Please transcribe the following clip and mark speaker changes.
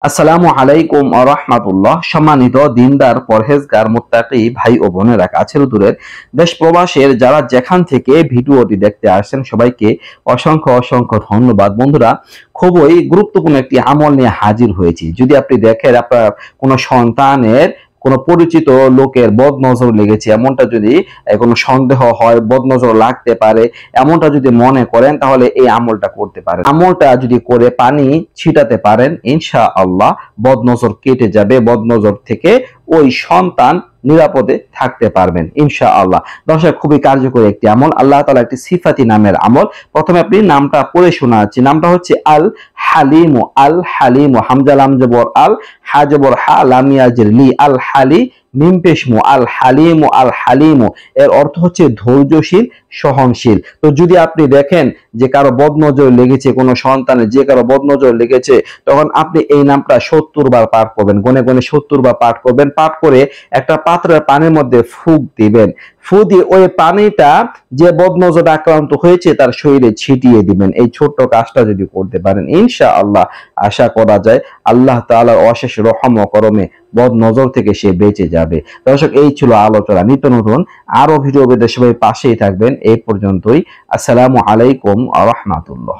Speaker 1: আসসালামু আলাইকুম ওয়া রাহমাতুল্লাহ। সম্মানিত দিনদার পরহেজগার মুত্তাকি ভাই ও বোনেরা, কাছের ও দূরের, দেশ প্রবাসের যারা যেখান থেকে ভিডিওটি দেখতে আসছেন সবাইকে অসংখ্য অসংখ্য ধন্যবাদ। বন্ধুরা, খুবই গুরুত্বপূর্ণ একটি আমল নিয়ে হাজির হয়েছি। যদি আপনি দেখেন আপনার কোনো সন্তানের কোনো পরিচিত লোকের বদনজর লেগেছে, এমনটা যদি কোনো সন্দেহ হয়, বদনজর লাগতে পারে, এমনটা যদি মনে করেন, তাহলে এই আমলটা করতে পারেন। আমলটা যদি করে পানি ছিটাতে পারেন, ইনশাআল্লাহ বদনজর কেটে যাবে। বদনজর থেকে ওই সন্তান নিরাপদে থাকতে পারবেন ইনশাআল্লাহ। দর্শক, খুবই কার্যকরী একটি আমল, আল্লাহ তাআলা একটি সিফাতি নামের আমল। প্রথমে আপনি নামটা পড়ে শোনাচ্ছি। নামটা হচ্ছে আল হালিমু। আল হালিমু, হামজা লাম জবর আল, হা জবর হা, লাম ইয়াজির লি, আল হালি মিম পেশমু, আল হালিমু। আল হালিমু এর অর্থ হচ্ছে ধৈর্যশীল, সহনশীল। তো যদি আপনি দেখেন যে কারো বদনজর লেগেছে, কোনো সন্তানের যে কারো বদনজর লেগেছে, তখন আপনি এই নামটা 70 বার পাঠ করবেন। গনে গনে 70 বার পাঠ করবেন। পাঠ করে একটা পাত্রের পানির মধ্যে ফুঁক দিবেন। ফু দিয়ে ওই পানিটা যে বদনজর আক্রান্ত হয়েছে তার শরীরে ছিটিয়ে দিবেন। এই ছোট্ট কাজটা যদি করতে পারেন, ইনশাআল্লাহ আশা করা যায় আল্লাহ তাআলার অশেষ রহম ও করমে বদনজর থেকে সে বেঁচে যাবে। দর্শক, এই ছিল আলোচনা। নিত্য নতুন আরো ভিডিও পেতে সবাই পাশেই থাকবেন। এই পর্যন্তই। আসসালামু আলাইকুম ওয়া রাহমাতুল্লাহ।